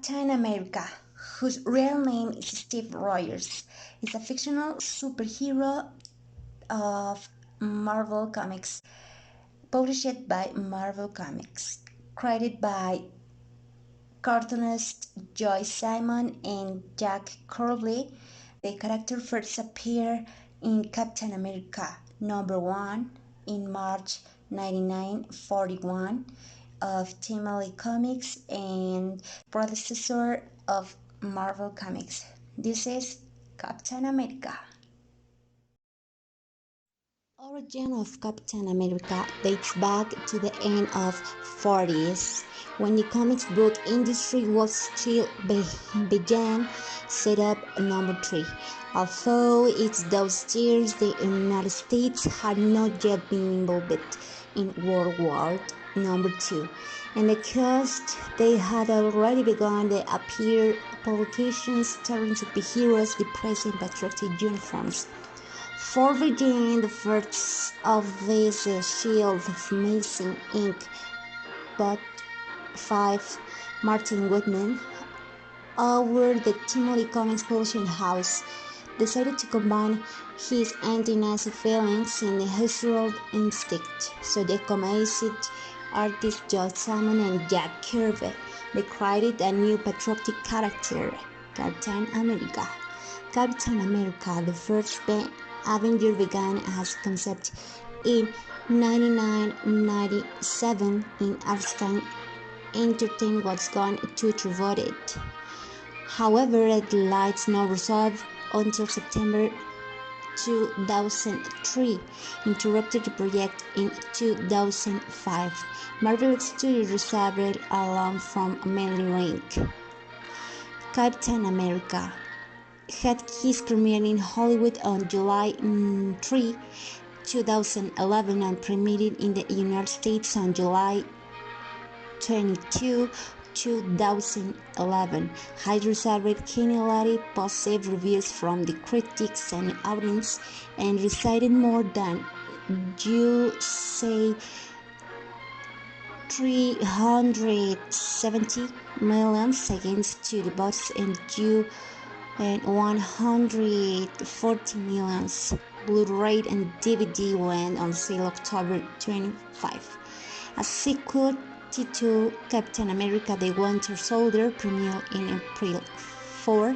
Captain America, whose real name is Steve Rogers, is a fictional superhero of Marvel Comics, published by Marvel Comics, created by cartoonist Joe Simon and Jack Kirby. The character first appeared in Captain America #1 in March 1941 of Timely Comics and predecessor of Marvel Comics. This is Captain America. Origin of Captain America dates back to the end of 40s when the comics book industry was still began set up #3. Although it's those years the United States had not yet been involved in World War II, and because they had already begun to appear publications starring superheroes dressed in patriotic uniforms. For being the first of these Shield of Amazing Inc. But 5. Martin Goodman, over the Timely Comics publishing house, decided to combine his anti-Nazi feelings and the hustle instinct. So they commissioned artists Joe Simon and Jack Kirby. They created a new patriotic character, Captain America. Captain America, the first Avenger, began as concept in 1997 in Artstein Entertainment was going to reboot it. However, the lights not resolved until September 2003, interrupted the project in 2005. Marvel Studios received a loan from Mailing Link. Captain America had his premiere in Hollywood on July 3, 2011 and premiered in the United States on July 22, 2011. Has received highly positive reviews from the critics and audience and received more than 370 million against to the box and 140 million. Blu-ray and DVD went on sale October 25. A sequel to Captain America: The Winter Soldier premiered in April 4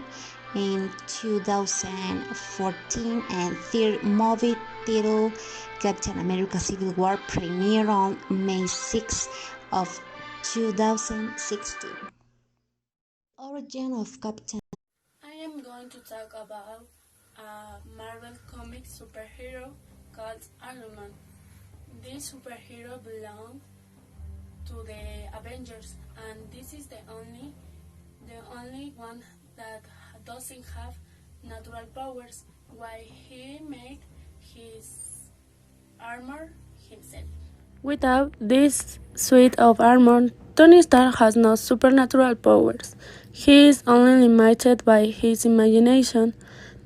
in 2014, and third movie titled Captain America: Civil War premiered on May 6 of 2016. Origin of Captain. I am going to talk about a Marvel Comics superhero called Iron Man. This superhero belongs to the Avengers, and this is the only one that doesn't have natural powers, while he made his armor himself. Without this suit of armor, Tony Stark has no supernatural powers. He is only limited by his imagination.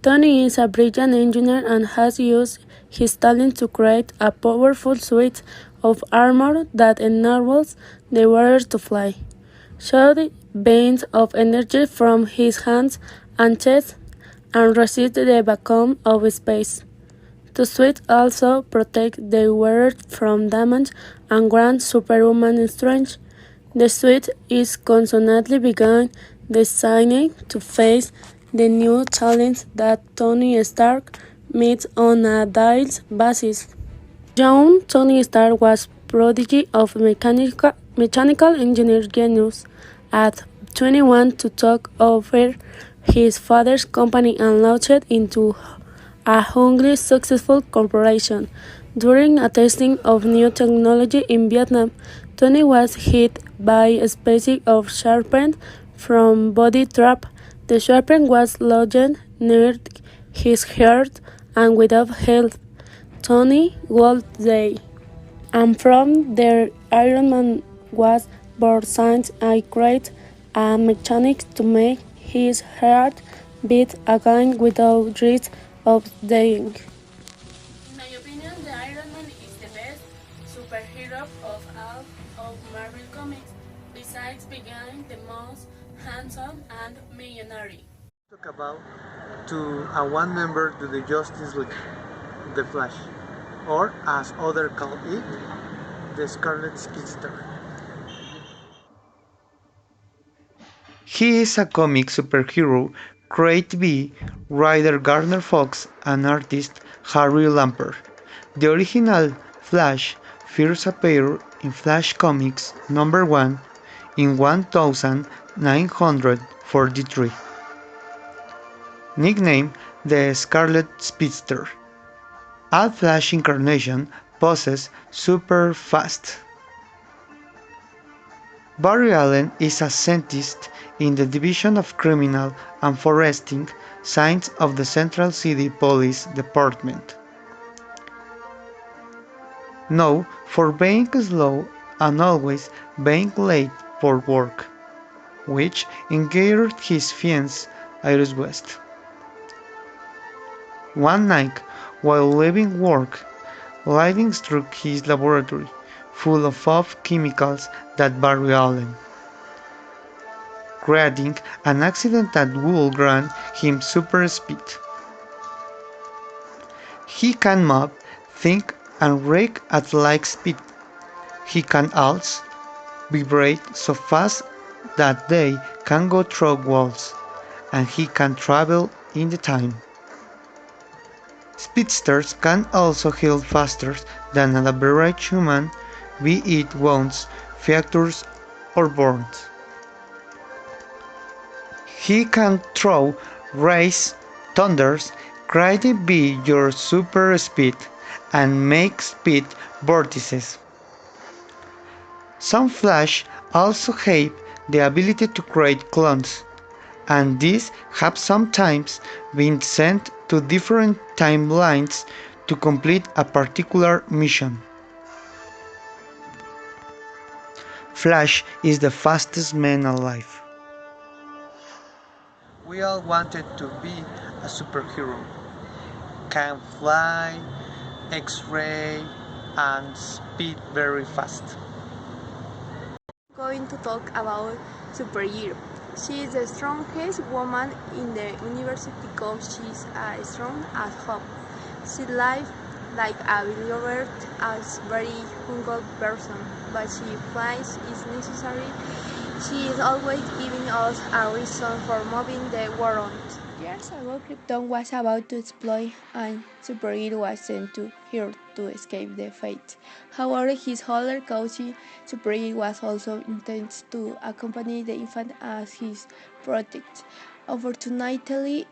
Tony is a brilliant engineer and has used his talent to create a powerful suit of armor that enables the wearer to fly, shoot beams of energy from his hands and chest, and resist the vacuum of space. The suit also protects the wearer from damage and grants superhuman strength. The suit is constantly being designed to face the new challenges that Tony Stark meets on a daily basis. Young Tony Stark was prodigy of mechanical engineer genius. At 21, to took over his father's company and launched into a hugely successful corporation. During a testing of new technology in Vietnam, Tony was hit by a species of serpent from body trap. The serpent was lodged near his heart, and without help, Tony would die. And from there, Iron Man was born, since I created a mechanic to make his heart beat again without risk of dying. In my opinion, the Iron Man is the best superhero of all of Marvel Comics, besides being the most handsome, and millionaire. Talk about to a one member to the Justice League, the Flash, or as others call it, the Scarlet Speedster. He is a comic superhero created by writer Gardner Fox and artist Harry Lampert. The original Flash first appeared in Flash Comics number 1 in 1943. Nicknamed the Scarlet Speedster, all Flash incarnations possess super fast. Barry Allen is a scientist in the Division of Criminal and Forensic Science of the Central City Police Department. Known for being slow and always being late for work, which angered his fiancée Iris West. One night, while leaving work, lightning struck his laboratory, full of chemicals that Barry Allen, creating an accident that would grant him super speed. He can move, think, and react at light speed. He can also vibrate so fast that they can go through walls, and he can travel in the time. Speedsters can also heal faster than an average human, be it wounds, fractures, or burns. He can throw rays, thunders, created by your super speed, and make speed vortices. Some Flash also have the ability to create clones, and these have sometimes been sent to different timelines to complete a particular mission. Flash is the fastest man alive. We all wanted to be a superhero. Can fly, X-ray, and speed very fast. Going to talk about superhero. She is the strongest woman in the universe because she is as strong as Hope. She lives like a believer as very humble person, but she finds it necessary. She is always giving us a reason for moving the world. Years ago, Krypton was about to explode and superhero was sent to Earth to escape the fate. However, his older cousin, superhero, was also intended to accompany the infant as his protect. Unfortunately,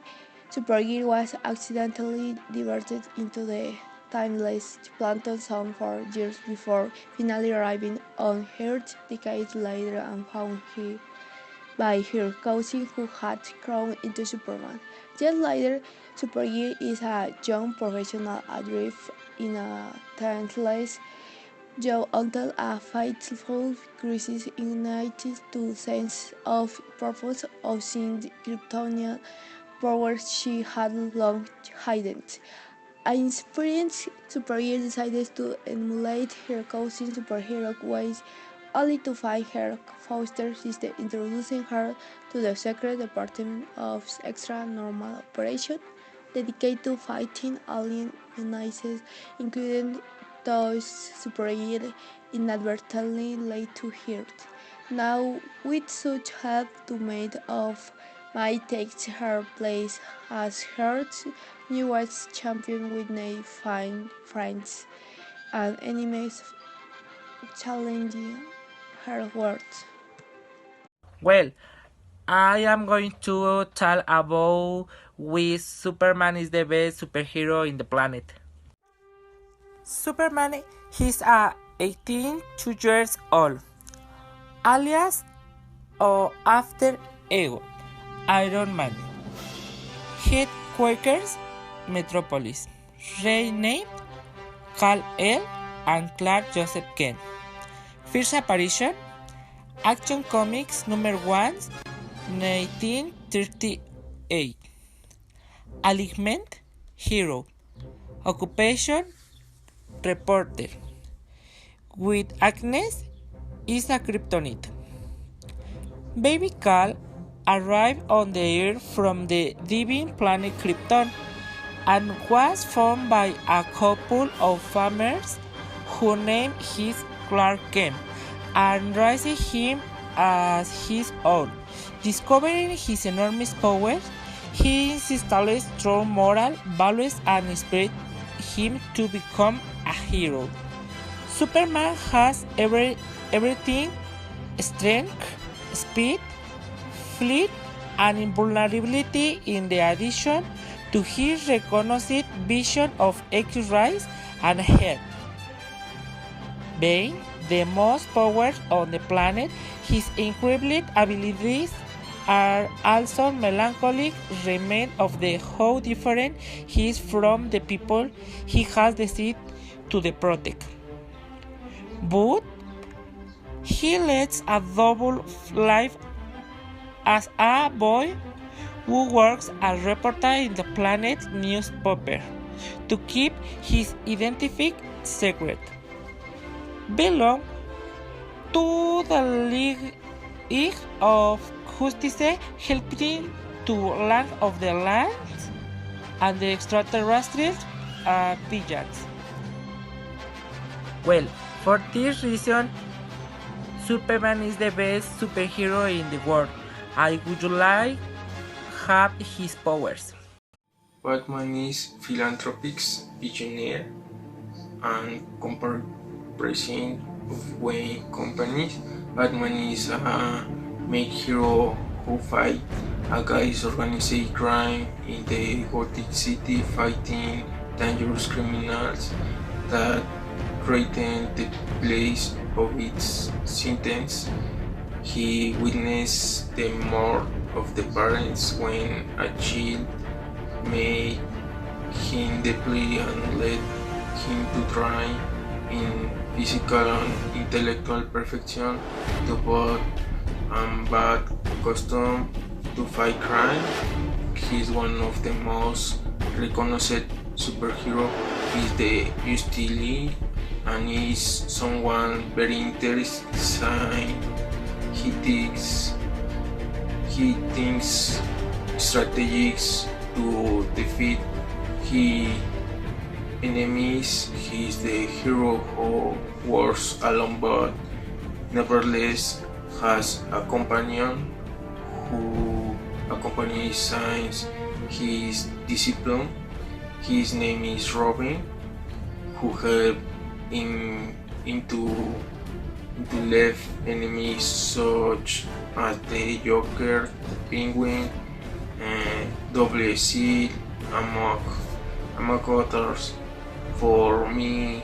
superhero was accidentally diverted into the timeless Planton Zone 4 years before finally arriving on Earth decades later and found by her cousin who had grown into Superman. Years later, Supergirl is a young professional adrift in a talentless job until a fateful crisis ignites the sense of purpose of seeing the Kryptonian powers she had long hidden. An experienced superhero decides to emulate her cousin's superhero ways, only to find her foster sister introducing her to the secret department of extra normal operation, dedicated to fighting alien menaces, including those superheroes inadvertently laid to Earth. Now, with such help, to mate of might takes her place as Earth's newest champion with new find friends and enemies challenging her words. Well, I am going to tell about why Superman is the best superhero in the planet. Superman is 82 years old, alias or after Ego, Iron Man. Headquarters, Metropolis. Renamed Kal-El and Clark Joseph Kent. First appearance, Action Comics number 1, 1938. Alignment, Hero. Occupation, Reporter. With Agnes is a Kryptonite. Baby Cal arrived on the Earth from the divine planet Krypton and was found by a couple of farmers who named him Clark Kent and raised him as his own. Discovering his enormous powers, he installed strong moral values and inspired him to become a hero. Superman has everything: strength, speed, fleet, and invulnerability in the addition to his recognized vision of X-rays and health. Being the most powerful on the planet, his incredible abilities are also melancholic remind of how different he is from the people he has decided to protect. But he leads a double life as a boy who works as a reporter in the planet's newspaper to keep his identity secret. Belong to the League of Justice, helping to land of the lands and the extraterrestrials pigeons. Well, for this reason, Superman is the best superhero in the world. I would like have his powers. Batman is philanthropic, visionary, and president of Wayne companies. Batman is a make hero who fight against organized crime in the Gothic City, fighting dangerous criminals that threaten the place of its sentence. He witnessed the murder of the parents when a child, made him deeply and led him to try in physical and intellectual perfection to both and bad custom to fight crime. He is one of the most recognized superheroes. He is the Justice League and is someone very interesting. He thinks strategies to defeat his enemies. He is the hero who works alone but nevertheless has a companion who accompanies his discipline. His name is Robin, who helped him into left enemies such as the Joker, the Penguin, Double C, among others. For me,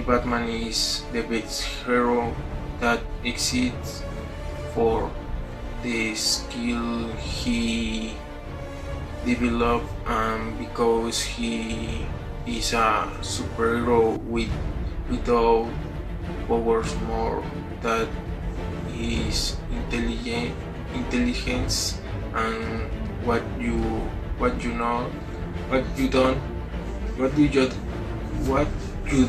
Batman is the best hero that exists for the skill he developed and because he is a superhero without powers more that is intelligence and what you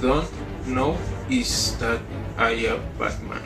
don't know is that I am Batman.